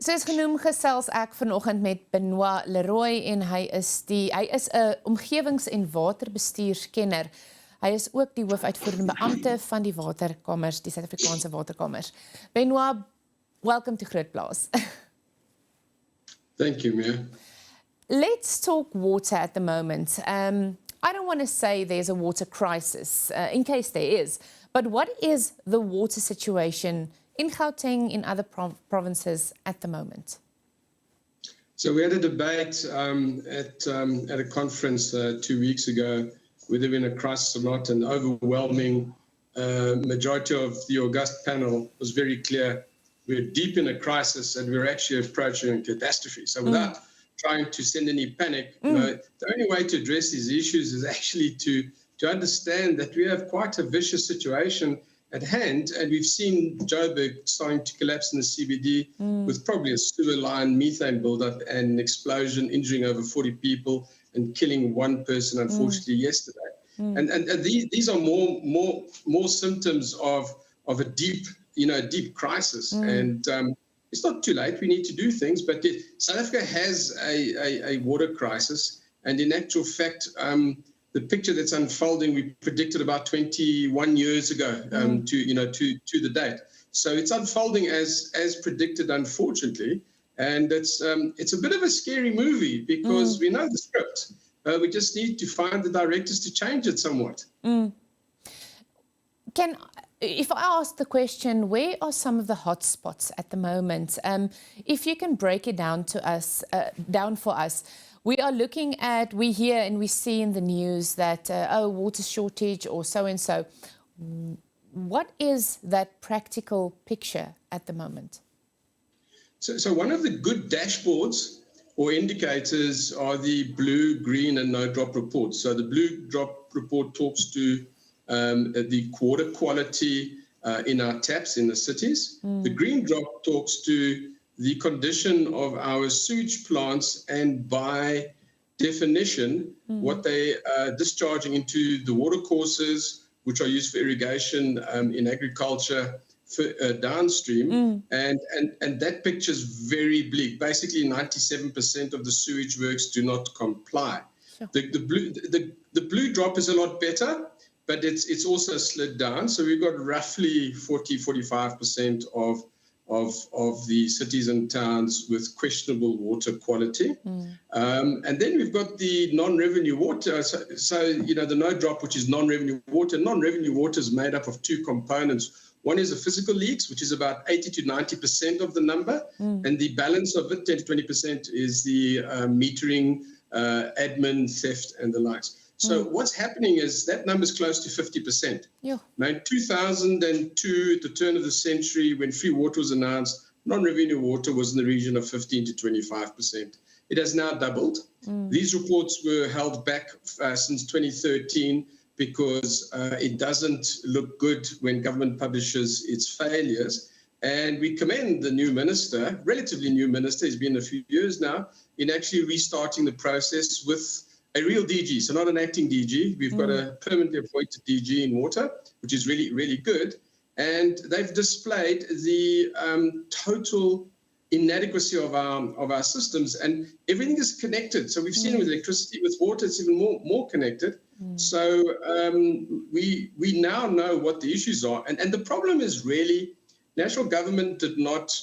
Soos genoem gesels ek vanoggend met Benoit le Roy en hy is 'n omgewings- en waterbestuurskenner. Hy is ook die hoofuitvoerende beampte van die Waterkenners, die Suid-Afrikaanse Waterkenners. Benoit, welcome to GROOTplaas. Thank you, Mia. Let's talk water at the moment. I don't want to say there's a water crisis, in case there is, but what is the water situation in Gauteng, in other provinces at the moment? So we had a debate at a conference 2 weeks ago whether we're in a crisis or not. An overwhelming majority of the august panel was very clear. We're deep in a crisis and we're actually approaching a catastrophe. So without trying to send any panic, you know, the only way to address these issues is actually to understand that we have quite a vicious situation at hand, and we've seen Joburg starting to collapse in the CBD with probably a sewer line, methane buildup, and an explosion, injuring over 40 people and killing one person, unfortunately, yesterday. And these are more symptoms of a deep crisis. And it's not too late. We need to do things, but South Africa has a water crisis, and in actual fact, the picture that's unfolding, we predicted about 21 years ago to the date. So it's unfolding as predicted, unfortunately, and it's a bit of a scary movie because we know the script. We just need to find the directors to change it somewhat. If I ask the question, where are some of the hot spots at the moment? If you can break it down for us. We are looking at, we hear and we see in the news that, water shortage or so-and-so. What is that practical picture at the moment? So one of the good dashboards or indicators are the blue, green and no drop reports. So the blue drop report talks to the water quality in our taps in the cities. The green drop talks to the condition of our sewage plants and by definition, what they are discharging into the water courses, which are used for irrigation in agriculture downstream. And that picture is very bleak. Basically, 97% of the sewage works do not comply. Sure. The blue drop is a lot better, but it's also slid down. So we've got roughly 40-45% of the cities and towns with questionable water quality. And then we've got the non-revenue water. So the no drop, which is non-revenue water. Non-revenue water is made up of two components. One is the physical leaks, which is about 80-90% of the number. And the balance of it, 10-20%, is the metering, admin, theft, and the likes. So what's happening is that number is close to 50%. Yeah. Now, in 2002, at the turn of the century, when free water was announced, non-revenue water was in the region of 15-25%. It has now doubled. These reports were held back since 2013 because it doesn't look good when government publishes its failures. And we commend the new minister, relatively new minister, he's been a few years now, in actually restarting the process with a real DG, so not an acting DG. We've got a permanently appointed DG in water, which is really, really good. And they've displayed the total inadequacy of our systems, and everything is connected. So we've seen with electricity, with water, it's even more connected. So we now know what the issues are. And the problem is really national government did not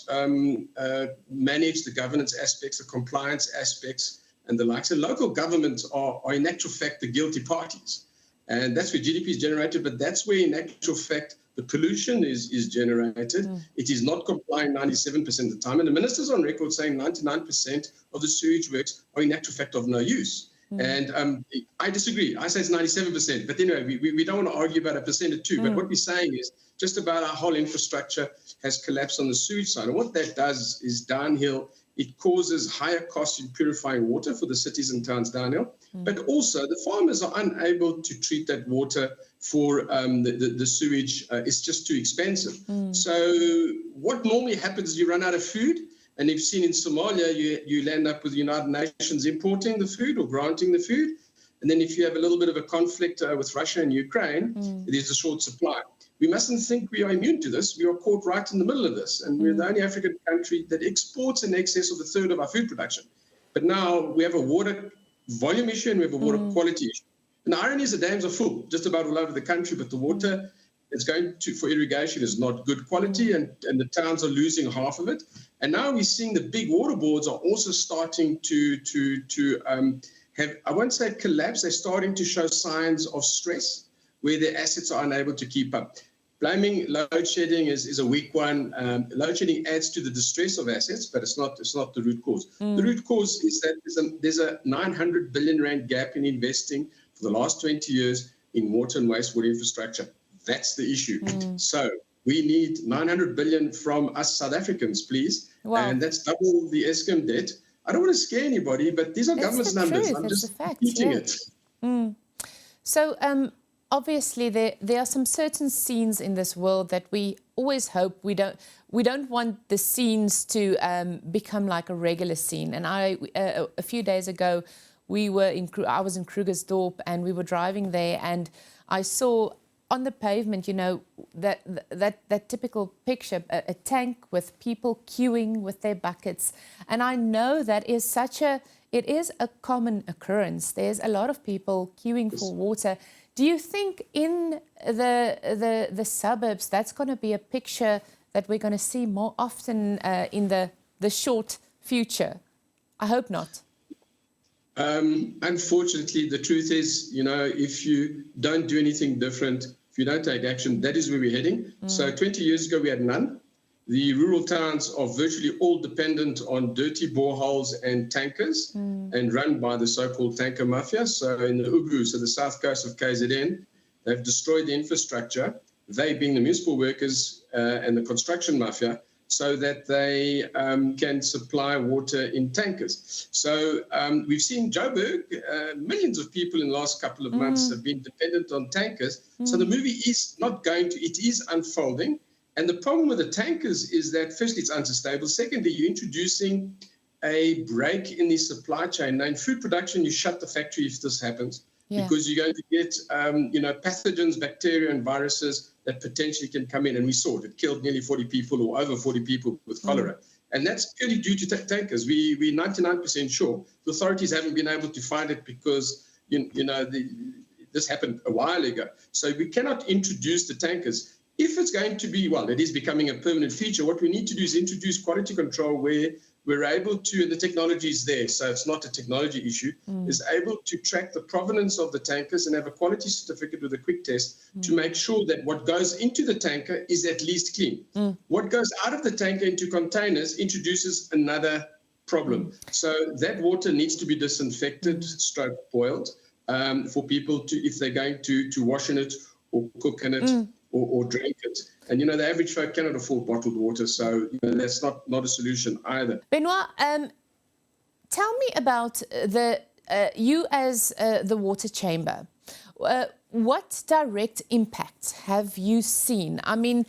manage the governance aspects, the compliance aspects, and the likes. And local governments are in actual fact the guilty parties. And that's where GDP is generated, but that's where in actual fact the pollution is generated. It is not complying 97% of the time. And the minister's on record saying 99% of the sewage works are in actual fact of no use. And I disagree. I say it's 97%. But anyway, we don't want to argue about a percent or two. But what we're saying is just about our whole infrastructure has collapsed on the sewage side. And what that does is downhill. It causes higher costs in purifying water for the cities and towns downhill. But also the farmers are unable to treat that water for the sewage. It's just too expensive. So what normally happens is you run out of food. And you've seen in Somalia, you land up with the United Nations importing the food or granting the food. And then if you have a little bit of a conflict with Russia and Ukraine, there's a short supply. we mustn't think we are immune to this. We are caught right in the middle of this. And we're the only African country that exports in excess of a third of our food production. But now we have a water volume issue and we have a water quality issue. And the irony is the dams are full just about all over the country, but the water that's going to for irrigation is not good quality, and the towns are losing half of it. And now we're seeing the big water boards are also starting to have, I won't say collapse, they're starting to show signs of stress where their assets are unable to keep up. Blaming load shedding is a weak one. Load shedding adds to the distress of assets, but it's not the root cause. The root cause is that there's a 900 billion rand gap in investing for the last 20 years in water and wastewater infrastructure. That's the issue. So we need 900 billion from us South Africans, please. Wow. And that's double the Eskom debt. I don't want to scare anybody, but these are government's numbers. I'm just repeating it. So obviously there are some certain scenes in this world that we always hope we don't want the scenes to become like a regular scene. And a few days ago I was in Krugersdorp and we were driving there, and I saw on the pavement, you know, that typical picture, a tank with people queuing with their buckets. And I know it is a common occurrence. There's a lot of people queuing for water. Do you think in the suburbs that's going to be a picture that we're going to see more often in the short future? I hope not. Unfortunately, the truth is, you know, if you don't do anything different, if you don't take action, that is where we're heading. So 20 years ago, we had none. The rural towns are virtually all dependent on dirty boreholes and tankers and run by the so-called tanker mafia. So in the Ugu, so the south coast of KZN, they've destroyed the infrastructure, they being the municipal workers and the construction mafia, so that they can supply water in tankers. So we've seen Joburg, millions of people in the last couple of months have been dependent on tankers. So the movie is not going to, it is unfolding. And the problem with the tankers is that, firstly, it's unsustainable. Secondly, you're introducing a break in the supply chain. Now, in food production, you shut the factory if this happens, because you're going to get, pathogens, bacteria and viruses that potentially can come in. And we saw it. It killed nearly 40 people or over 40 people with cholera. And that's purely due to tankers. We're 99% sure. The authorities haven't been able to find it because, this happened a while ago. So we cannot introduce the tankers. If it's going to be, well, it is becoming a permanent feature, what we need to do is introduce quality control where we're able to, and the technology is there, so it's not a technology issue, is able to track the provenance of the tankers and have a quality certificate with a quick test to make sure that what goes into the tanker is at least clean. What goes out of the tanker into containers introduces another problem. So that water needs to be disinfected, stroke boiled, for people to, if they're going to wash in it or cook in it, or drink it. And, the average folk cannot afford bottled water, so that's not a solution either. Benoit, tell me about you as the water chamber. What direct impacts have you seen? I mean,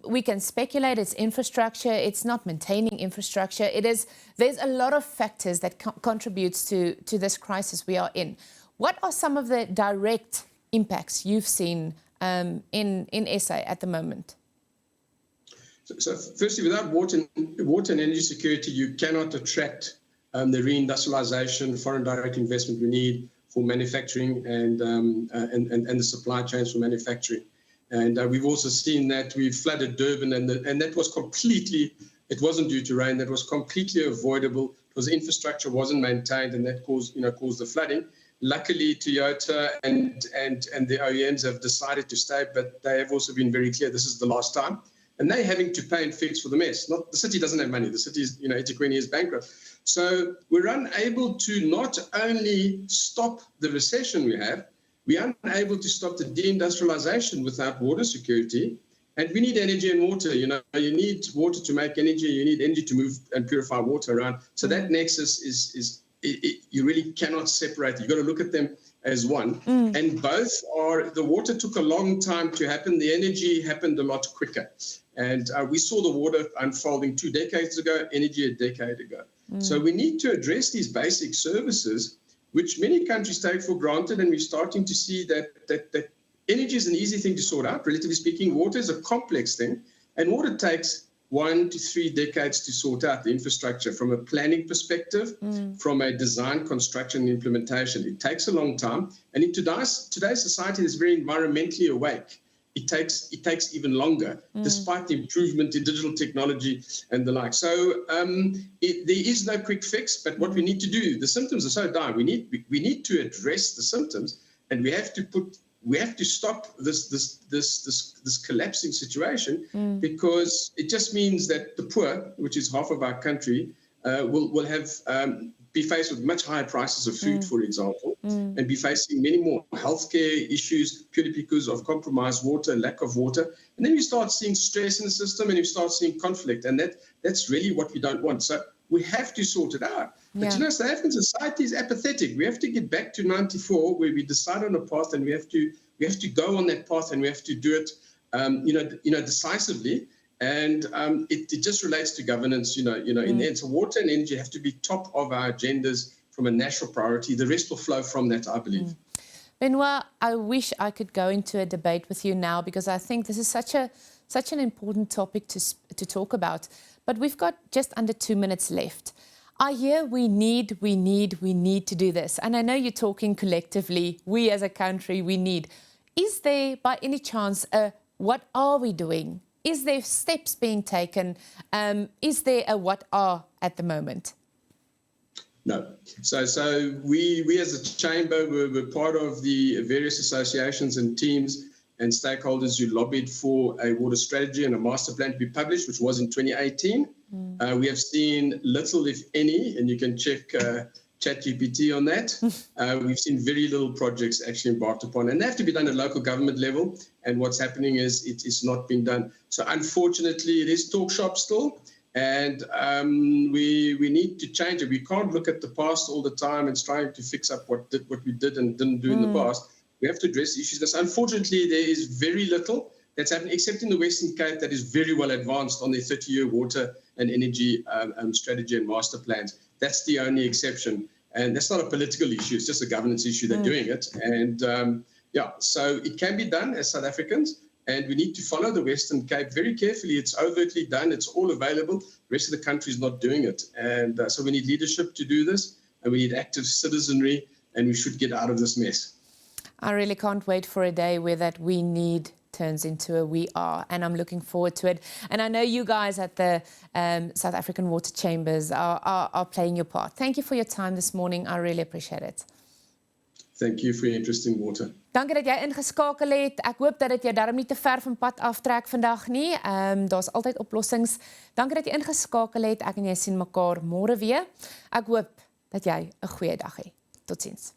we can speculate it's infrastructure, it's not maintaining infrastructure. There's a lot of factors that contributes to this crisis we are in. What are some of the direct impacts you've seen in SA at the moment? So firstly, without water and energy security, you cannot attract the reindustrialization, foreign direct investment we need for manufacturing and the supply chains for manufacturing. And we've also seen that we've flooded Durban, and that was completely, it wasn't due to rain, that was completely avoidable because the infrastructure wasn't maintained, and that caused the flooding. Luckily, Toyota and the OEMs have decided to stay, but they have also been very clear this is the last time. And they're having to pay and fix for the mess. The city doesn't have money. The city is, eThekwini is bankrupt. So we're unable to not only stop the recession we're unable to stop the deindustrialization without water security. And we need energy and water. You need water to make energy. You need energy to move and purify water around. So that nexus is you really cannot separate. You've got to look at them as one. And both are, the water took a long time to happen. The energy happened a lot quicker. And we saw the water unfolding 2 decades ago, energy a decade ago. So we need to address these basic services, which many countries take for granted. And we're starting to see that energy is an easy thing to sort out, relatively speaking. Water is a complex thing, and water takes 1 to 3 decades to sort out the infrastructure from a planning perspective, from a design, construction, and implementation. It takes a long time, and in today's society that's very environmentally awake, it takes even longer, despite the improvement in digital technology and the like. So there is no quick fix, but what we need to do, the symptoms are so dire, we need to address the symptoms, and we have to stop this collapsing situation, because it just means that the poor, which is half of our country, will have be faced with much higher prices of food, for example, and be facing many more healthcare issues purely because of compromised water, lack of water. And then you start seeing stress in the system, and you start seeing conflict, and that's really what we don't want. So we have to sort it out. But you know, South African society is apathetic. We have to get back to 94, where we decide on a path, and we have to go on that path, and we have to do it, decisively. And it just relates to governance. In the end, so water and energy have to be top of our agendas from a national priority. The rest will flow from that, I believe. Benoit, I wish I could go into a debate with you now, because I think this is such an important topic to talk about. But we've got just under 2 minutes left. I hear we need to do this. And I know you're talking collectively, we as a country, we need. Is there, by any chance, what are we doing? Is there steps being taken? Is there a what are at the moment? No. So we as a chamber were part of the various associations and teams and stakeholders who lobbied for a water strategy and a master plan to be published, which was in 2018. We have seen little, if any, and you can check ChatGPT on that. We've seen very little projects actually embarked upon, and they have to be done at local government level. And what's happening is it is not being done. So unfortunately, it is talk shop still, and we need to change it. We can't look at the past all the time and trying to fix up what we did and didn't do in the past. We have to address issues. Because unfortunately, there is very little that's happening, except in the Western Cape, that is very well advanced on their 30-year water and energy strategy and master plans. That's the only exception. And that's not a political issue. It's just a governance issue. They're doing it. And so it can be done as South Africans. And we need to follow the Western Cape very carefully. It's overtly done. It's all available. The rest of the country is not doing it. And so we need leadership to do this. And we need active citizenry. And we should get out of this mess. I really can't wait for a day where that we need turns into a we are, and I'm looking forward to it. And I know you guys at the South African Water Chambers are playing your part. Thank you for your time this morning. I really appreciate it. Thank you for your interest in water. Dankie dat jy ingeskakel het. Ek hoop dat dit jou darm nie te ver van pad aftrek vandag nie. Daar's altyd oplossings. Dankie dat jy ingeskakel het. Ek en jy sien mekaar môre weer. Ek hoop dat jy 'n goeie dag het. Totsiens.